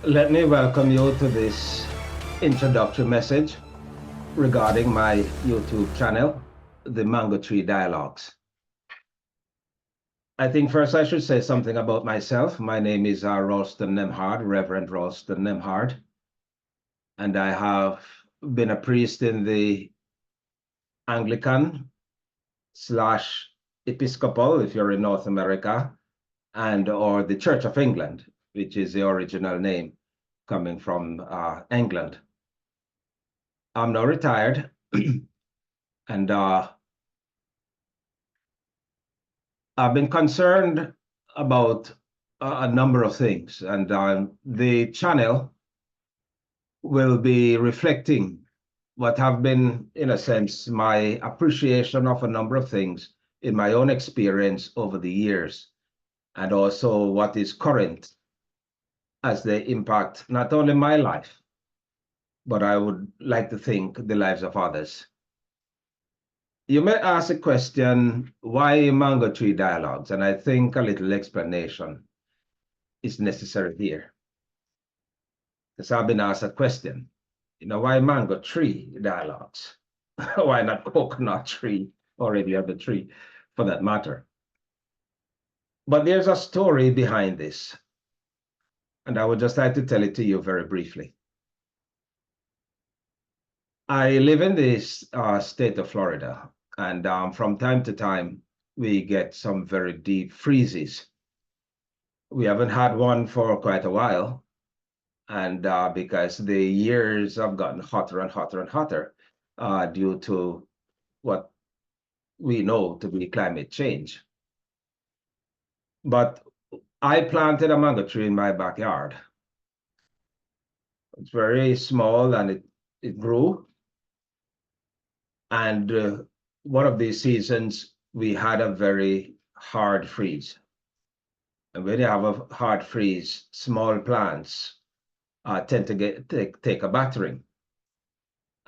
Let me welcome you to this introductory message regarding my YouTube channel, the Mango Tree Dialogues. I think first I should say something about myself. My name is Ralston Nemhard, Reverend Ralston Nemhard, and I have been a priest in the Anglican slash Episcopal, if you're in North America, or the Church of England, which is the original name coming from England. I'm now retired, and I've been concerned about a number of things, and the channel will be reflecting what have been, in a sense, my appreciation of a number of things in my own experience over the years, and also what is current as they impact not only my life, but I would like to think the lives of others. You may ask a question, why Mango Tree Dialogues? And I think a little explanation is necessary here. Because I've been asked a question, why Mango Tree Dialogues? Why not coconut tree or any other tree for that matter? But there's a story behind this, and I would just like to tell it to you very briefly. I live in this state of Florida, and from time to time, we get some very deep freezes. We haven't had one for quite a while, and because the years have gotten hotter and hotter and hotter due to what we know to be climate change. But I planted a mango tree in my backyard. It's very small and it grew. And one of these seasons, we had a very hard freeze. And when you have a hard freeze, small plants tend to take a battering.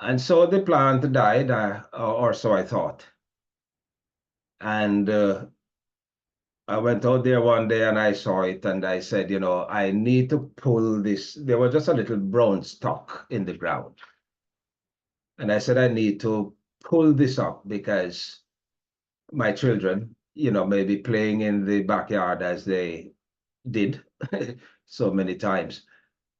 And so the plant died, or so I thought. And I went out there one day and I saw it and I said, I need to pull this. There was just a little brown stalk in the ground. And I said, I need to pull this up because my children, may be playing in the backyard as they did so many times.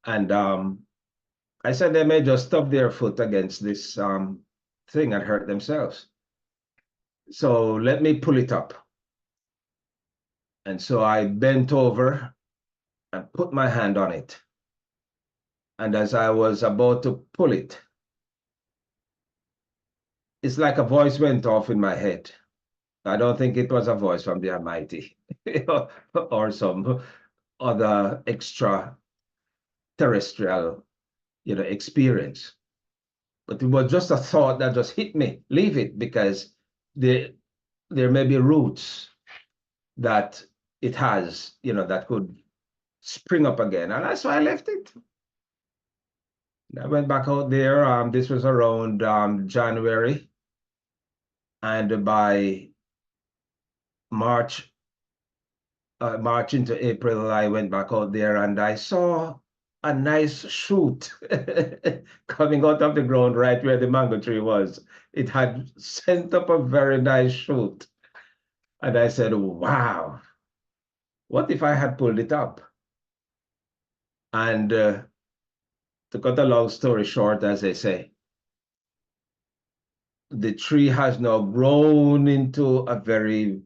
And I said they may just stub their foot against this thing and hurt themselves. So let me pull it up. And so I bent over and put my hand on it. And as I was about to pull it, it's like a voice went off in my head. I don't think it was a voice from the Almighty or some other extraterrestrial, experience. But it was just a thought that just hit me. Leave it, because there may be roots that it has, that could spring up again. And that's why I left it. I went back out there. This was around January. And by March into April, I went back out there and I saw a nice shoot coming out of the ground right where the mango tree was. It had sent up a very nice shoot. And I said, wow, what if I had pulled it up? And to cut a long story short, as they say, the tree has now grown into a very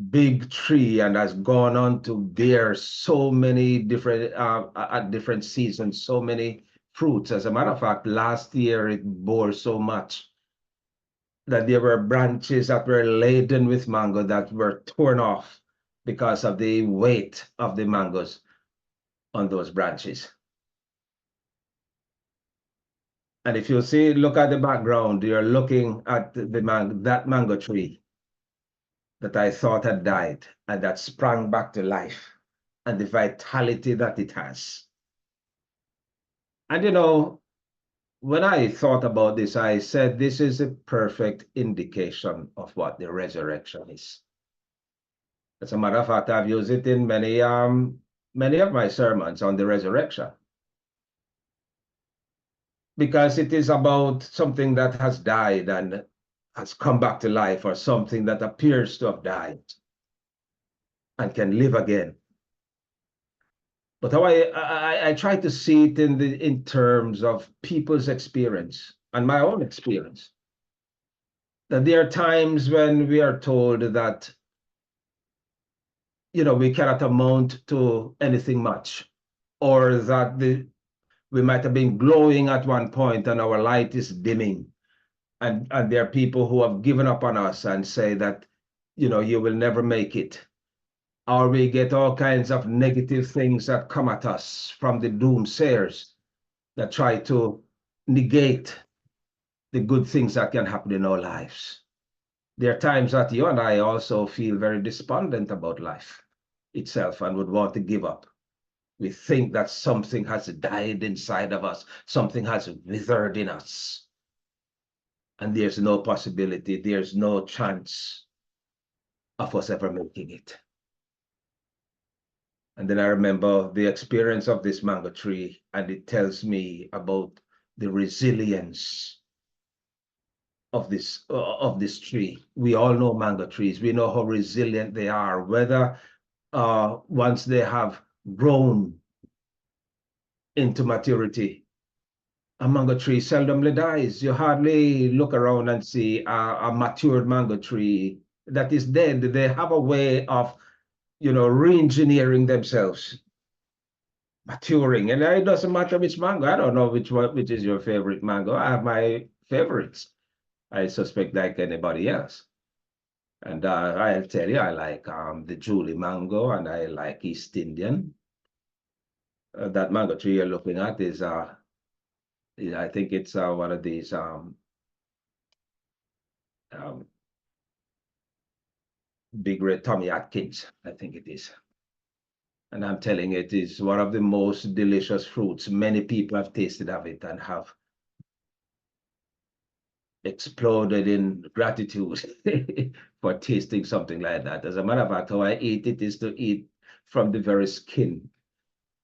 big tree and has gone on to bear so many different at different seasons, so many fruits. As a matter of fact, last year it bore so much that there were branches that were laden with mango that were torn off because of the weight of the mangoes on those branches. And if you see, look at the background, you're looking at that mango tree that I thought had died and that sprang back to life, and the vitality that it has. And when I thought about this, I said this is a perfect indication of what the resurrection is. As a matter of fact, I've used it in many many of my sermons on the resurrection, because it is about something that has died and has come back to life, or something that appears to have died and can live again. But how I try to see it in terms of people's experience and my own experience. That there are times when we are told that, we cannot amount to anything much, or that we might have been glowing at one point and our light is dimming. And there are people who have given up on us and say that, you will never make it. Or we get all kinds of negative things that come at us from the doomsayers that try to negate the good things that can happen in our lives. There are times that you and I also feel very despondent about life itself and would want to give up. We think that something has died inside of us, something has withered in us, and there's no possibility, there's no chance of us ever making it. And then I remember the experience of this mango tree, and it tells me about the resilience of this tree. We all know mango trees. We know how resilient they are, whether once they have grown into maturity. A mango tree seldomly dies. You hardly look around and see a matured mango tree that is dead. They have a way of, re-engineering themselves, maturing. And it doesn't matter which mango. I don't know which is your favorite mango. I have my favorites. I suspect like anybody else. And I'll tell you, I like the Julie mango, and I like East Indian. That mango tree you're looking at is, I think it's one of these Big Red Tommy Atkins, I think it is. And I'm telling you, it is one of the most delicious fruits. Many people have tasted of it and have exploded in gratitude for tasting something like that. As a matter of fact, how I eat it is to eat from the very skin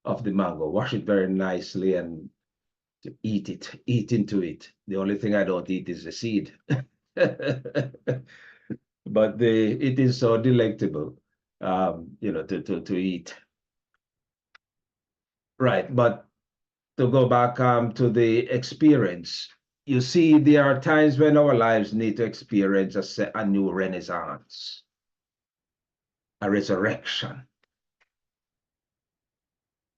of the mango, wash it very nicely and to eat into it. The only thing I don't eat is the seed. But it is so delectable, to eat. Right, but to go back to the experience, you see, there are times when our lives need to experience a new renaissance, a resurrection.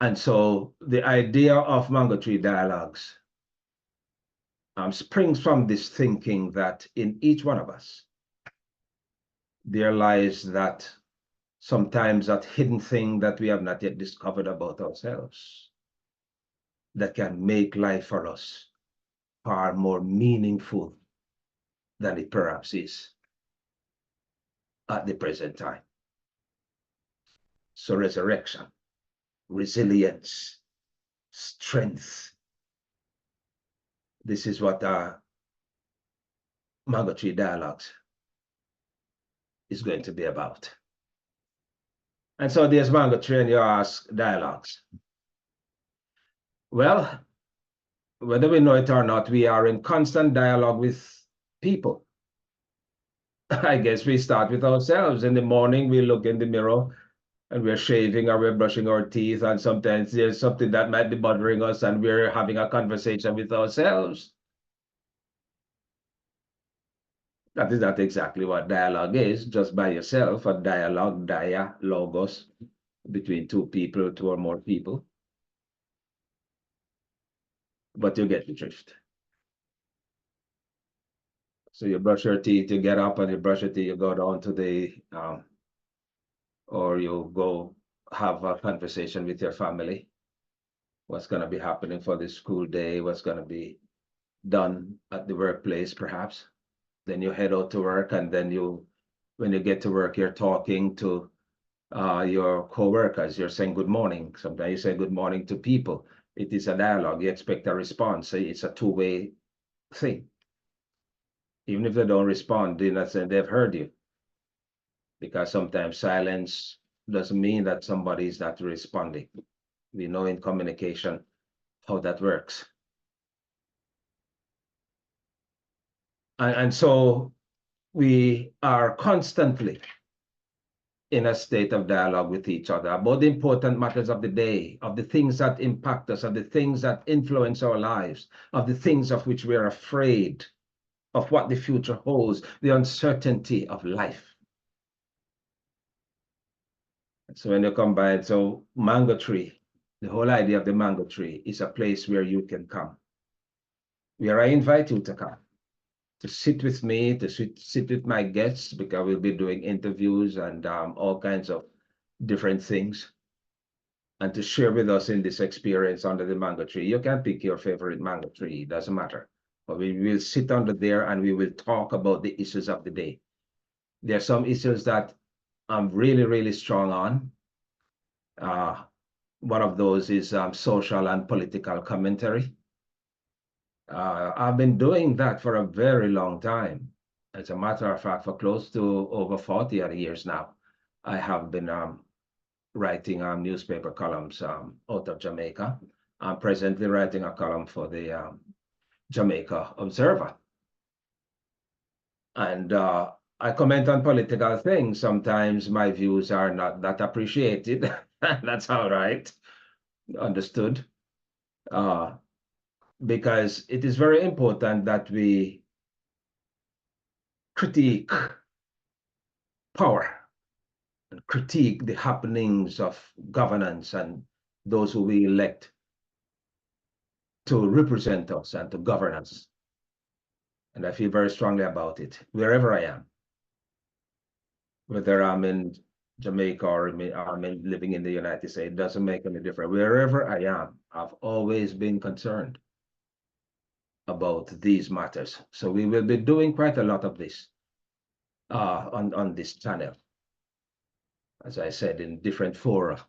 And so the idea of Mango Tree Dialogues springs from this thinking that in each one of us, there lies that sometimes that hidden thing that we have not yet discovered about ourselves that can make life for us far more meaningful than it perhaps is at the present time. So resurrection, resilience, strength. This is what Mango Tree Dialogues is going to be about. And so there's Mango Tree and you ask dialogues. Well, whether we know it or not, we are in constant dialogue with people. I guess we start with ourselves. In the morning, we look in the mirror and we're shaving or we're brushing our teeth, and sometimes there's something that might be bothering us and we're having a conversation with ourselves. That is not exactly what dialogue is, just by yourself. A dialogue, logos, between two people, two or more people. But you get the drift. So you brush your teeth, you get up and you brush your teeth, you go down to the, or you go have a conversation with your family. What's going to be happening for the school day, what's going to be done at the workplace, perhaps. Then you head out to work, and then when you get to work, you're talking to your co-workers. You're saying good morning. Sometimes you say good morning to people. It is a dialogue. You expect a response. It's a two-way thing. Even if they don't respond, they've heard you. Because sometimes silence doesn't mean that somebody is not responding. We know in communication how that works. And so we are constantly in a state of dialogue with each other about the important matters of the day, of the things that impact us, of the things that influence our lives, of the things of which we are afraid, of what the future holds, the uncertainty of life. So when you combine, so Mango Tree, the whole idea of the Mango Tree is a place where you can come, where I invite you to come, to sit with me, to sit with my guests, because we'll be doing interviews and all kinds of different things, and to share with us in this experience under the mango tree. You can pick your favorite mango tree, it doesn't matter. But we will sit under there and we will talk about the issues of the day. There are some issues that I'm really, really strong on. One of those is social and political commentary. I've been doing that for a very long time. As a matter of fact, for close to over 40 years now, I have been writing newspaper columns out of Jamaica. I'm presently writing a column for the Jamaica Observer. And I comment on political things. Sometimes my views are not that appreciated. That's all right. Understood. Because it is very important that we critique power and critique the happenings of governance and those who we elect to represent us and to govern us. And I feel very strongly about it, wherever I am, whether I'm in Jamaica or I'm living in the United States, it doesn't make any difference. Wherever I am, I've always been concerned about these matters. So we will be doing quite a lot of this on this channel, as I said, in different fora.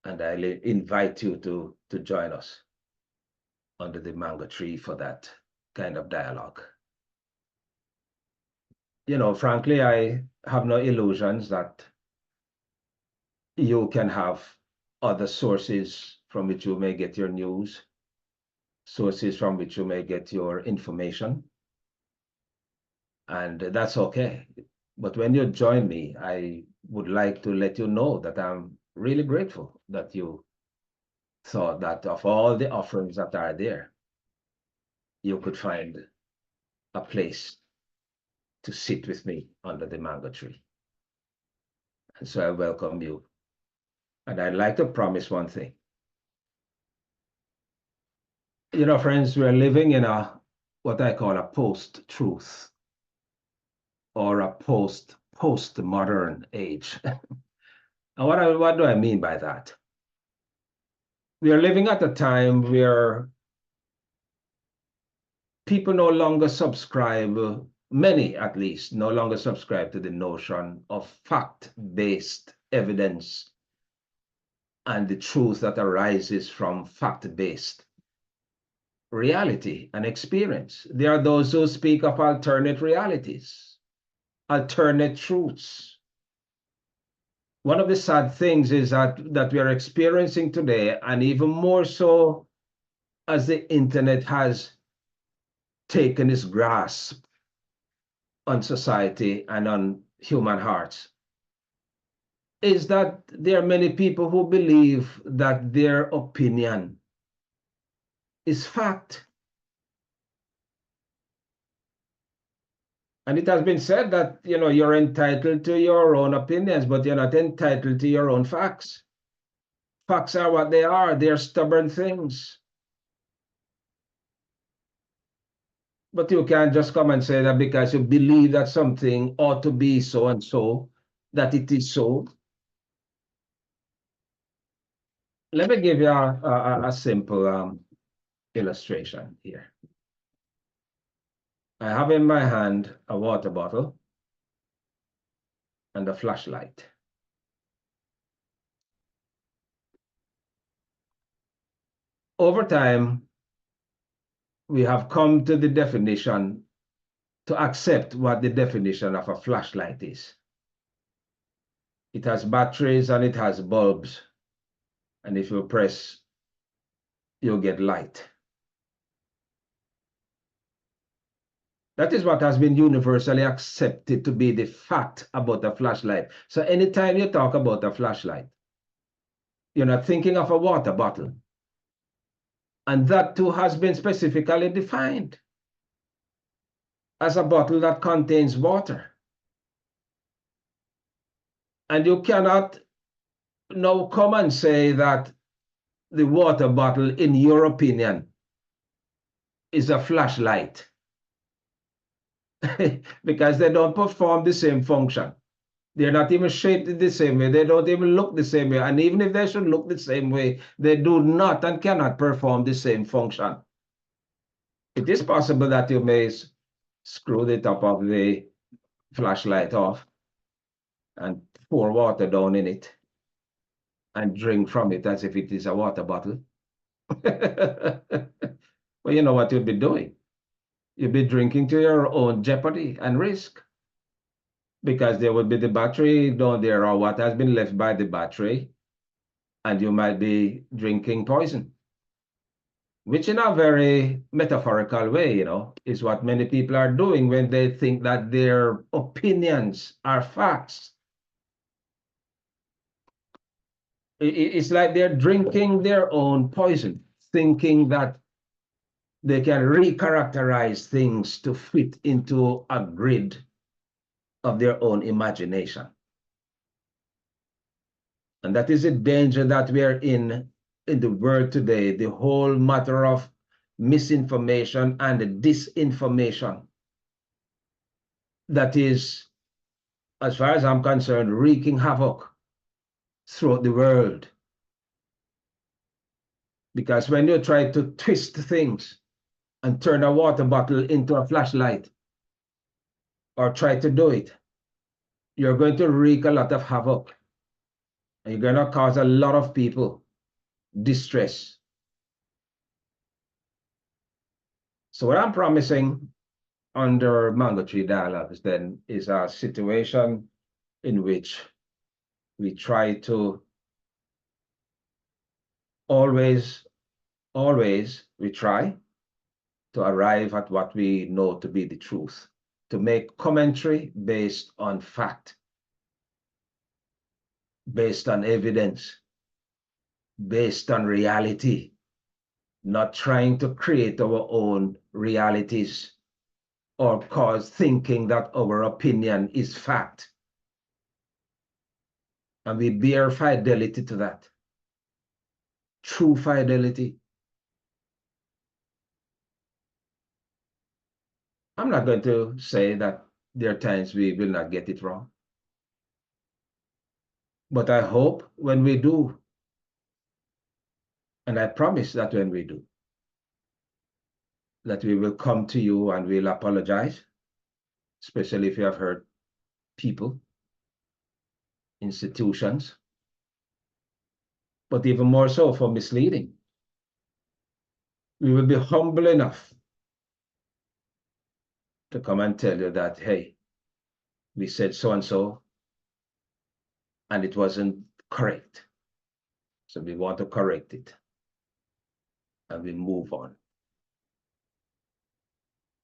And I invite you to join us under the mango tree for that kind of dialogue. You know, frankly, I have no illusions that you can have other sources from which you may get your news, sources from which you may get your information, and that's okay. But when you join me, I would like to let you know that I'm really grateful that you thought that of all the offerings that are there, you could find a place to sit with me under the mango tree. And so I welcome you. And I'd like to promise one thing. You know, friends, we're living in what I call a post-truth or a postmodern age. And what do I mean by that? We are living at a time where people no longer subscribe, many at least, no longer subscribe to the notion of fact-based evidence and the truth that arises from fact-based reality and experience. There are those who speak of alternate realities, alternate truths. One of the sad things is that we are experiencing today, and even more so as the internet has taken its grasp on society and on human hearts, is that there are many people who believe that their opinion is fact. And it has been said that, you know, you're entitled to your own opinions, but you're not entitled to your own facts. Facts are what they are. They're stubborn things. But you can't just come and say that because you believe that something ought to be so and so, that it is so. Let me give you a simple illustration here. I have in my hand a water bottle and a flashlight. Over time, we have come to the definition, to accept what the definition of a flashlight is. It has batteries and it has bulbs. And if you press, you'll get light. That is what has been universally accepted to be the fact about a flashlight. So anytime you talk about a flashlight, you're not thinking of a water bottle. And that too has been specifically defined as a bottle that contains water. And you cannot now come and say that the water bottle, in your opinion, is a flashlight because they don't perform the same function. They're not even shaped the same way. They don't even look the same way. And even if they should look the same way, they do not and cannot perform the same function. It is possible that you may screw the top of the flashlight off and pour water down in it and drink from it as if it is a water bottle. Well, you know what you'll be doing? You'll be drinking to your own jeopardy and risk, because there will be the battery down there or what has been left by the battery, and you might be drinking poison, which in a very metaphorical way, you know, is what many people are doing when they think that their opinions are facts. It's like they're drinking their own poison, thinking that they can recharacterize things to fit into a grid of their own imagination. And that is a danger that we are in the world today, the whole matter of misinformation and disinformation that is, as far as I'm concerned, wreaking havoc throughout the world. Because when you try to twist things and turn a water bottle into a flashlight, or try to do it, you're going to wreak a lot of havoc. And you're going to cause a lot of people distress. So what I'm promising under Mango Tree Dialogues then is a situation in which we try to always we try to arrive at what we know to be the truth, to make commentary based on fact, based on evidence, based on reality, not trying to create our own realities or cause thinking that our opinion is fact. And we bear fidelity to that. True fidelity. I'm not going to say that there are times we will not get it wrong. But I hope when we do, and I promise that when we do, that we will come to you and we'll apologize, especially if you have hurt people, institutions, but even more so for misleading. We will be humble enough to come and tell you that, hey, we said so-and-so, and it wasn't correct. So we want to correct it, and we move on.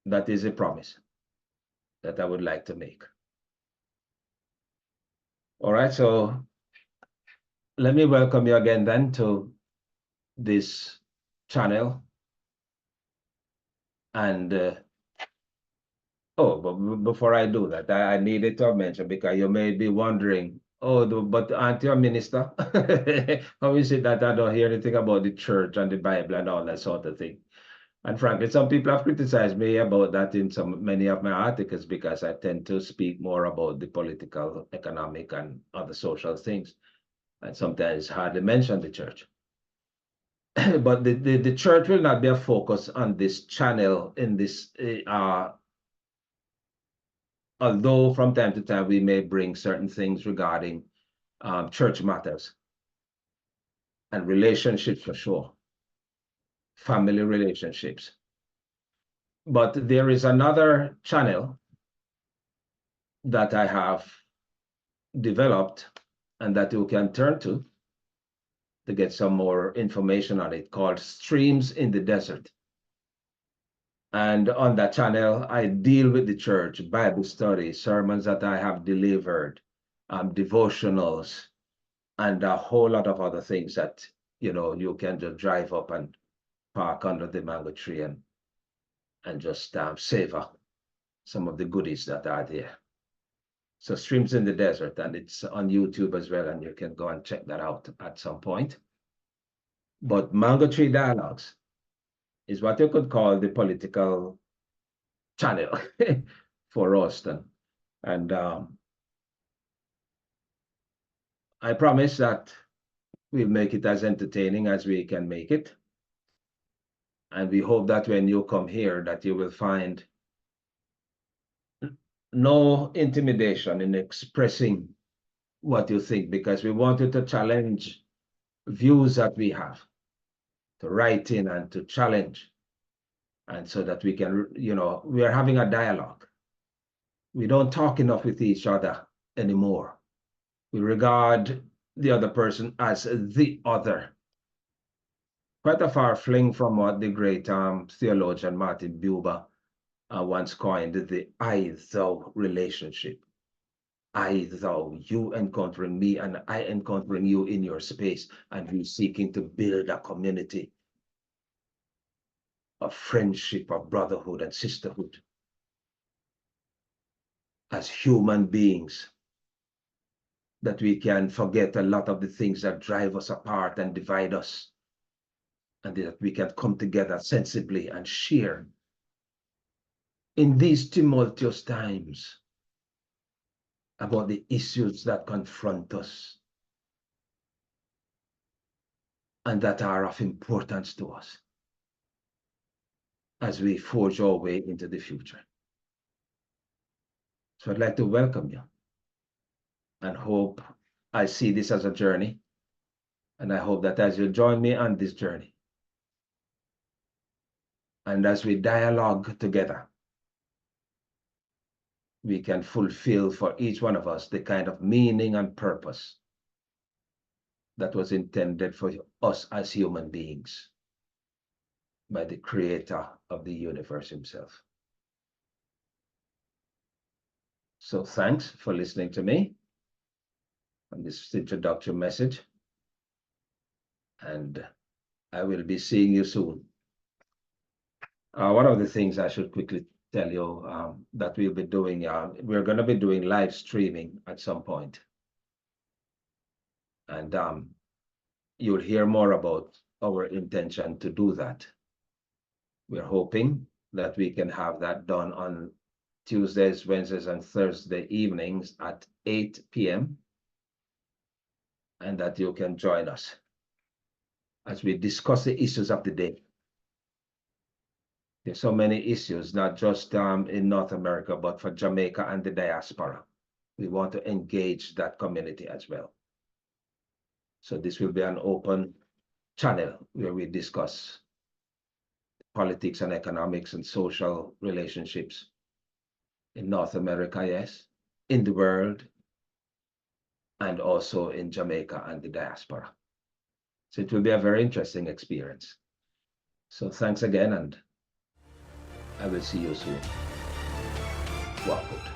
That is a promise that I would like to make. All right, so let me welcome you again then to this channel. And oh, but before I do that, I needed to mention, because you may be wondering, oh, but aren't you a minister? How is it that I don't hear anything about the church and the Bible and all that sort of thing? And frankly, some people have criticized me about that in many of my articles, because I tend to speak more about the political, economic, and other social things, and sometimes hardly mention the church. But the church will not be a focus on this channel in this, although from time to time we may bring certain things regarding church matters and relationships, for sure, family relationships. But there is another channel that I have developed and that you can turn to get some more information on it, called Streams in the Desert. And on that channel, I deal with the church, Bible study, sermons that I have delivered, devotionals, and a whole lot of other things that, you can just drive up and park under the mango tree and just savor some of the goodies that are there. So Streams in the Desert, and it's on YouTube as well, and you can go and check that out at some point. But Mango Tree Dialogues is what you could call the political channel for Austin. And I promise that we'll make it as entertaining as we can make it. And we hope that when you come here, that you will find no intimidation in expressing what you think, because we wanted to challenge views that we have, to write in and to challenge, and so that we can, we are having a dialogue. We don't talk enough with each other anymore. We regard the other person as the other. Quite a far fling from what the great theologian Martin Buber once coined the I-thou relationship. I, thou, you encountering me and I encountering you in your space, and we seeking to build a community of friendship, of brotherhood and sisterhood as human beings, that we can forget a lot of the things that drive us apart and divide us, and that we can come together sensibly and share in these tumultuous times about the issues that confront us and that are of importance to us as we forge our way into the future. So I'd like to welcome you and hope I see this as a journey. And I hope that as you join me on this journey, and as we dialogue together, we can fulfill for each one of us the kind of meaning and purpose that was intended for us as human beings by the creator of the universe himself. So thanks for listening to me on this introductory message, and I will be seeing you soon. One of the things I should quickly tell you that we'll be doing, we're going to be doing live streaming at some point. And you'll hear more about our intention to do that. We're hoping that we can have that done on Tuesdays, Wednesdays, and Thursday evenings at 8 p.m. and that you can join us as we discuss the issues of the day. There's so many issues, not just in North America, but for Jamaica and the diaspora. We want to engage that community as well. So this will be an open channel where we discuss politics and economics and social relationships in North America, yes, in the world, and also in Jamaica and the diaspora. So it will be a very interesting experience. So thanks again, and I will see you soon. Walk out.